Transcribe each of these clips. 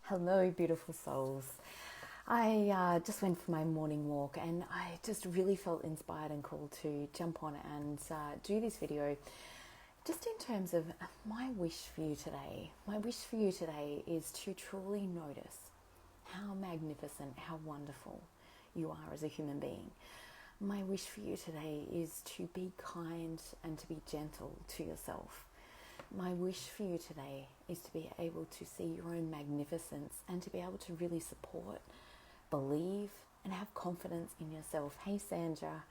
Hello, beautiful souls. I just went for my morning walk and I just really felt inspired and called to jump on and do this video just in terms of my wish for you today. My wish for you today is to truly notice how magnificent, how wonderful you are as a human being. My wish for you today is to be kind and to be gentle to yourself. My wish for you today is to be able to see your own magnificence and to be able to really support, believe, and have confidence in yourself. Hey Sandra,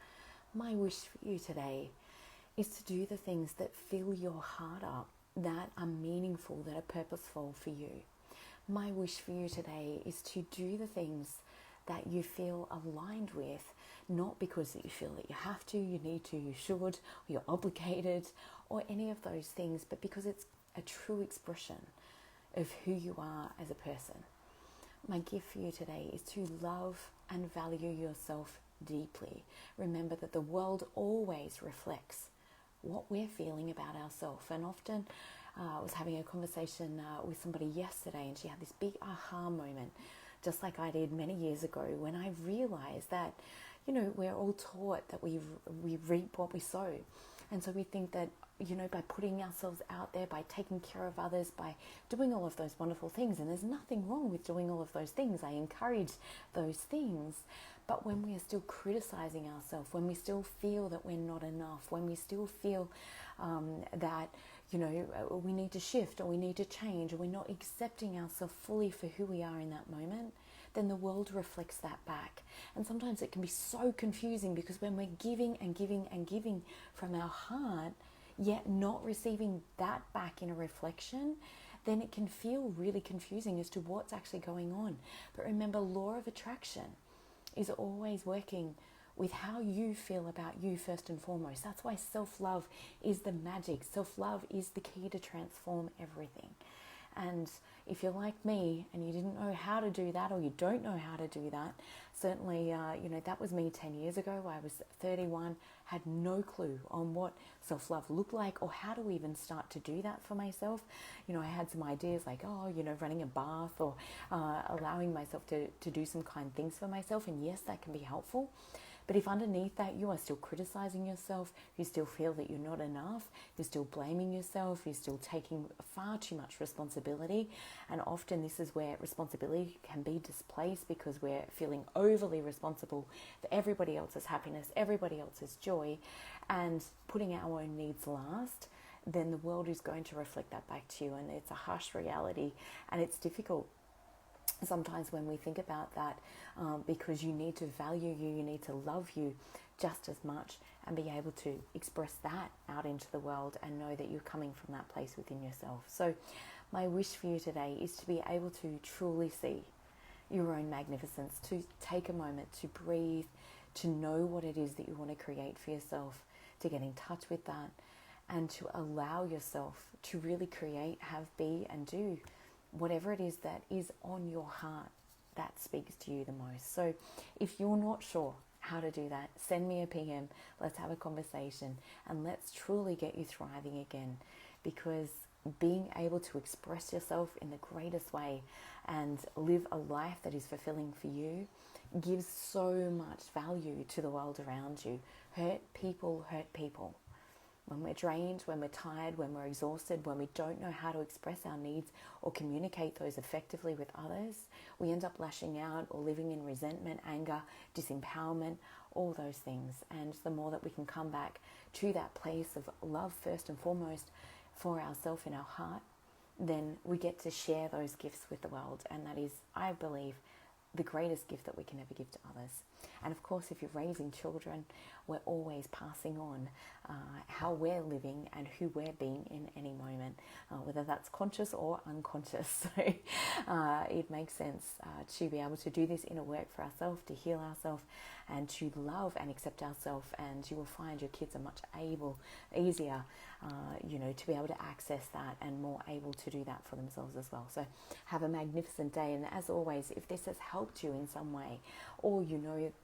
my wish for you today is to do the things that fill your heart up, that are meaningful, that are purposeful for you. My wish for you today is to do the things that you feel aligned with, not because you feel that you have to, you need to, you should, or you're obligated, or any of those things, but because it's a true expression of who you are as a person. My gift for you today is to love and value yourself deeply. Remember that the world always reflects what we're feeling about ourselves. And often I was having a conversation with somebody yesterday, and she had this big aha moment, just like I did many years ago, when I realized that, we're all taught that we reap what we sow. And so we think that, by putting ourselves out there, by taking care of others, by doing all of those wonderful things, and there's nothing wrong with doing all of those things. I encourage those things. But when we are still criticizing ourselves, when we still feel that we're not enough, when we still feel that, we need to shift or we need to change, or we're not accepting ourselves fully for who we are in that moment, then the world reflects that back. And sometimes it can be so confusing, because when we're giving and giving and giving from our heart, yet not receiving that back in a reflection, then it can feel really confusing as to what's actually going on. But remember, law of attraction is always working with how you feel about you first and foremost. That's why self-love is the magic. Self-love is the key to transform everything. And if you're like me and you didn't know how to do that, or you don't know how to do that, certainly, that was me 10 years ago. I was 31, had no clue on what self-love looked like or how to even start to do that for myself. I had some ideas like, running a bath, or allowing myself to do some kind things for myself. And yes, that can be helpful. But if underneath that you are still criticizing yourself, you still feel that you're not enough, you're still blaming yourself, you're still taking far too much responsibility, and often this is where responsibility can be displaced, because we're feeling overly responsible for everybody else's happiness, everybody else's joy, and putting our own needs last, then the world is going to reflect that back to you. And it's a harsh reality, and it's difficult sometimes when we think about that, because you need to value you need to love you just as much, and be able to express that out into the world and know that you're coming from that place within yourself. So my wish for you today is to be able to truly see your own magnificence, to take a moment to breathe, to know what it is that you want to create for yourself, to get in touch with that, and to allow yourself to really create, have, be, and do whatever it is that is on your heart that speaks to you the most. So if you're not sure how to do that, send me a PM, let's have a conversation, and let's truly get you thriving again. Because being able to express yourself in the greatest way and live a life that is fulfilling for you gives so much value to the world around you. Hurt people hurt people. When we're drained, when we're tired, when we're exhausted, when we don't know how to express our needs or communicate those effectively with others, we end up lashing out or living in resentment, anger, disempowerment, all those things. And the more that we can come back to that place of love first and foremost for ourselves in our heart, then we get to share those gifts with the world. And that is, I believe, the greatest gift that we can ever give to others. And of course, if you're raising children, we're always passing on how we're living and who we're being in any moment, whether that's conscious or unconscious. So it makes sense to be able to do this inner work for ourselves, to heal ourselves, and to love and accept ourselves. And you will find your kids are much easier, to be able to access that, and more able to do that for themselves as well. So have a magnificent day. And as always, if this has helped you in some way, or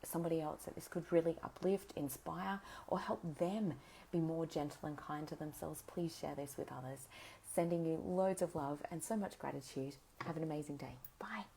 somebody else that this could really uplift, inspire, or help them be more gentle and kind to themselves, please share this with others. Sending you loads of love and so much gratitude. Have an amazing day. Bye.